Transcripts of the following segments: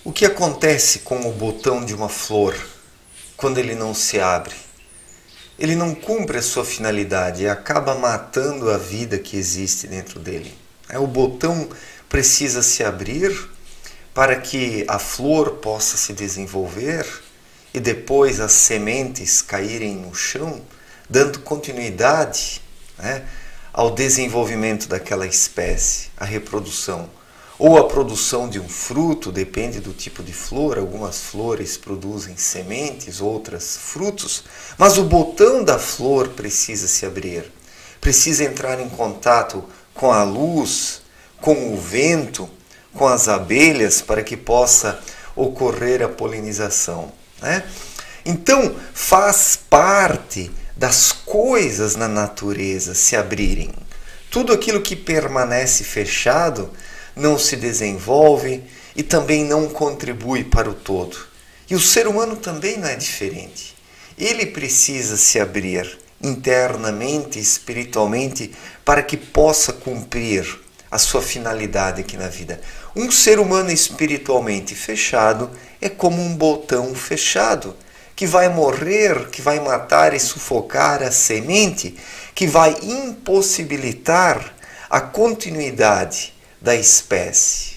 O que acontece com o botão de uma flor quando ele não se abre? Ele não cumpre a sua finalidade e acaba matando a vida que existe dentro dele. O botão precisa se abrir para que a flor possa se desenvolver e depois as sementes caírem no chão, dando continuidade, ao desenvolvimento daquela espécie, à reprodução. Ou a produção de um fruto, depende do tipo de flor. Algumas flores produzem sementes, outras frutos. Mas o botão da flor precisa se abrir. Precisa entrar em contato com a luz, com o vento, com as abelhas, para que possa ocorrer a polinização. Então, faz parte das coisas na natureza se abrirem. Tudo aquilo que permanece fechado não se desenvolve e também não contribui para o todo. E o ser humano também não é diferente. Ele precisa se abrir internamente, espiritualmente, para que possa cumprir a sua finalidade aqui na vida. Um ser humano espiritualmente fechado é como um botão fechado, que vai morrer, que vai matar e sufocar a semente, que vai impossibilitar a continuidade da espécie.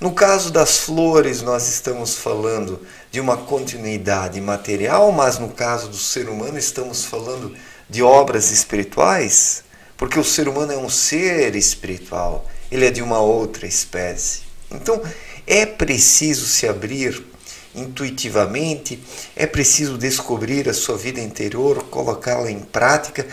No caso das flores, nós estamos falando de uma continuidade material, mas no caso do ser humano estamos falando de obras espirituais, porque o ser humano é um ser espiritual, ele é de uma outra espécie. Então, é preciso se abrir intuitivamente, é preciso descobrir a sua vida interior, colocá-la em prática,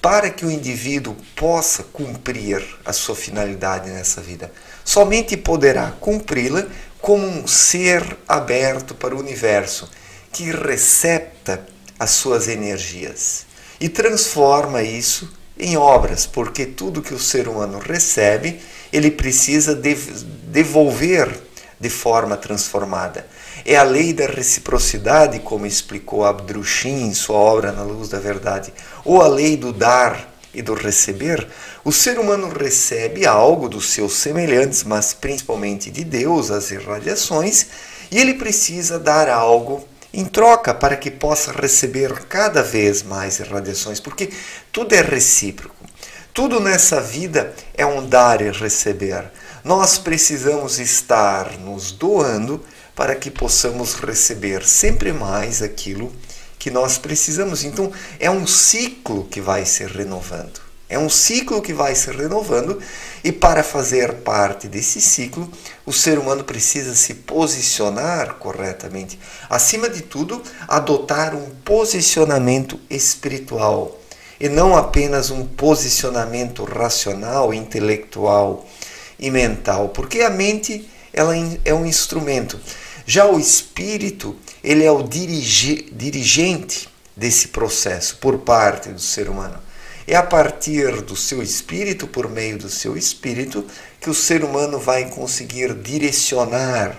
para que o indivíduo possa cumprir a sua finalidade nessa vida. Somente poderá cumpri-la como um ser aberto para o universo, que recepta as suas energias e transforma isso em obras, porque tudo que o ser humano recebe, ele precisa devolver de forma transformada. É a lei da reciprocidade, como explicou Abdrushim em sua obra Na Luz da Verdade, ou a lei do dar e do receber. O ser humano recebe algo dos seus semelhantes, mas principalmente de Deus, as irradiações, e ele precisa dar algo em troca para que possa receber cada vez mais irradiações, porque tudo é recíproco. Tudo nessa vida é um dar e receber. Nós precisamos estar nos doando para que possamos receber sempre mais aquilo que nós precisamos. Então, é um ciclo que vai se renovando. É um ciclo que vai se renovando e para fazer parte desse ciclo, o ser humano precisa se posicionar corretamente. Acima de tudo, adotar um posicionamento espiritual e não apenas um posicionamento racional, intelectual e mental, porque a mente ela é um instrumento. Já o espírito, ele é o dirigente desse processo por parte do ser humano. É a partir do seu espírito, por meio do seu espírito, que o ser humano vai conseguir direcionar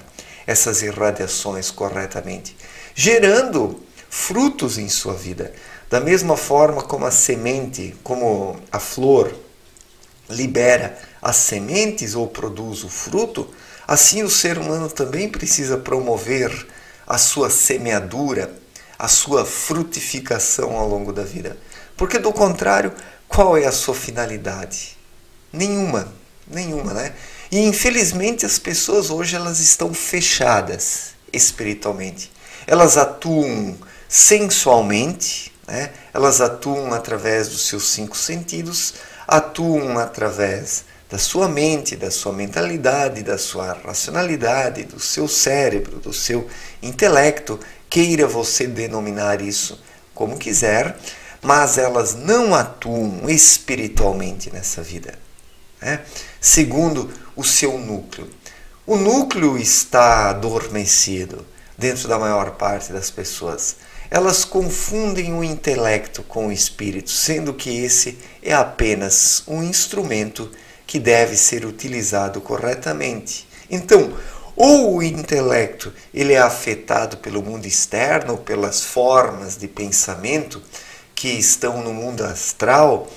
essas irradiações corretamente, gerando frutos em sua vida. Da mesma forma como a semente, como a flor libera as sementes ou produz o fruto, assim o ser humano também precisa promover a sua semeadura, a sua frutificação ao longo da vida. Porque do contrário, qual é a sua finalidade? Nenhuma, né? E infelizmente as pessoas hoje elas estão fechadas espiritualmente. Elas atuam sensualmente, elas atuam através dos seus 5 sentidos, atuam através da sua mente, da sua mentalidade, da sua racionalidade, do seu cérebro, do seu intelecto, queira você denominar isso como quiser, mas elas não atuam espiritualmente nessa vida, segundo o seu núcleo. O núcleo está adormecido dentro da maior parte das pessoas. Elas confundem o intelecto com o espírito, sendo que esse é apenas um instrumento que deve ser utilizado corretamente. Então, ou o intelecto ele é afetado pelo mundo externo, pelas formas de pensamento que estão no mundo astral,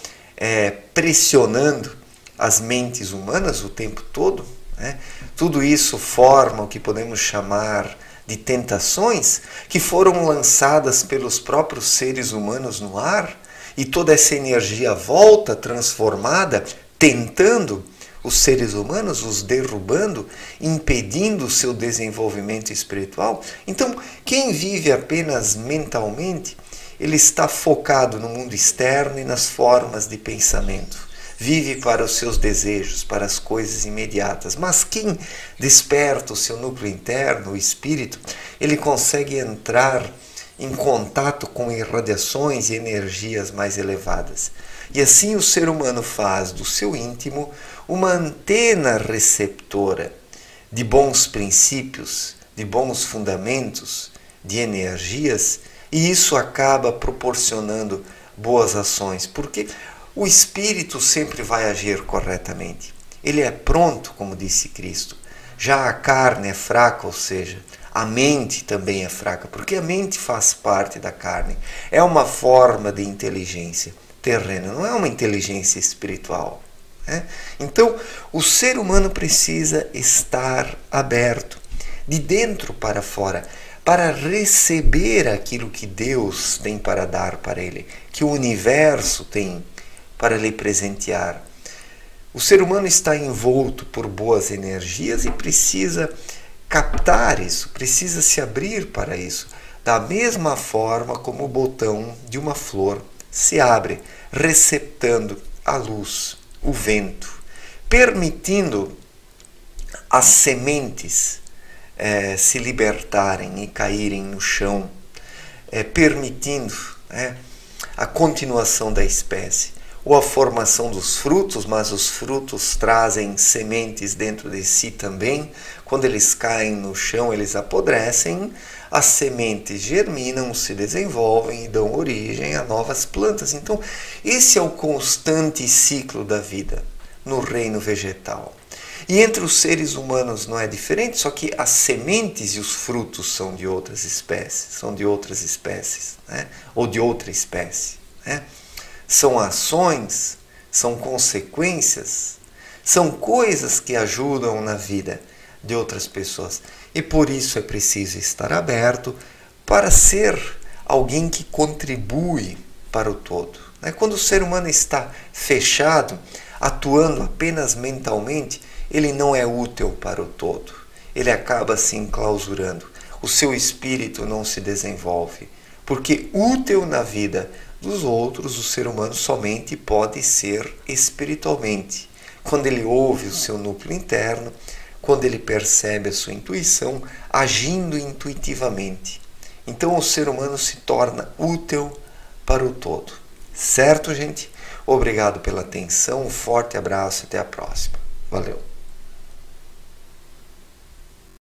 pressionando as mentes humanas o tempo todo, né? Tudo isso forma o que podemos chamar de tentações que foram lançadas pelos próprios seres humanos no ar, e toda essa energia volta transformada, tentando os seres humanos, os derrubando, impedindo o seu desenvolvimento espiritual. Então, quem vive apenas mentalmente, ele está focado no mundo externo e nas formas de pensamento. Vive para os seus desejos, para as coisas imediatas. Mas quem desperta o seu núcleo interno, o espírito, ele consegue entrar em contato com irradiações e energias mais elevadas. E assim o ser humano faz do seu íntimo uma antena receptora de bons princípios, de bons fundamentos, de energias, e isso acaba proporcionando boas ações, porque o espírito sempre vai agir corretamente. Ele é pronto, como disse Cristo. Já a carne é fraca, ou seja, a mente também é fraca, porque a mente faz parte da carne. É uma forma de inteligência terrena, não é uma inteligência espiritual, né? Então, o ser humano precisa estar aberto, de dentro para fora, para receber aquilo que Deus tem para dar para ele, que o universo tem para lhe presentear. O ser humano está envolto por boas energias e precisa captar isso, precisa se abrir para isso, da mesma forma como o botão de uma flor se abre, receptando a luz, o vento, permitindo as sementes se libertarem e caírem no chão, permitindo a continuação da espécie, ou a formação dos frutos, mas os frutos trazem sementes dentro de si também. Quando eles caem no chão, eles apodrecem, as sementes germinam, se desenvolvem e dão origem a novas plantas. Então, esse é o constante ciclo da vida no reino vegetal. E entre os seres humanos não é diferente, só que as sementes e os frutos são de outras espécies, né? Ou de outra espécie, né? São ações, são consequências, são coisas que ajudam na vida de outras pessoas. E por isso é preciso estar aberto para ser alguém que contribui para o todo. Quando o ser humano está fechado, atuando apenas mentalmente, ele não é útil para o todo. Ele acaba se enclausurando. O seu espírito não se desenvolve. Porque útil na vida dos outros, o ser humano somente pode ser espiritualmente. Quando ele ouve o seu núcleo interno, quando ele percebe a sua intuição, agindo intuitivamente. Então o ser humano se torna útil para o todo. Certo, gente? Obrigado pela atenção, um forte abraço e até a próxima. Valeu!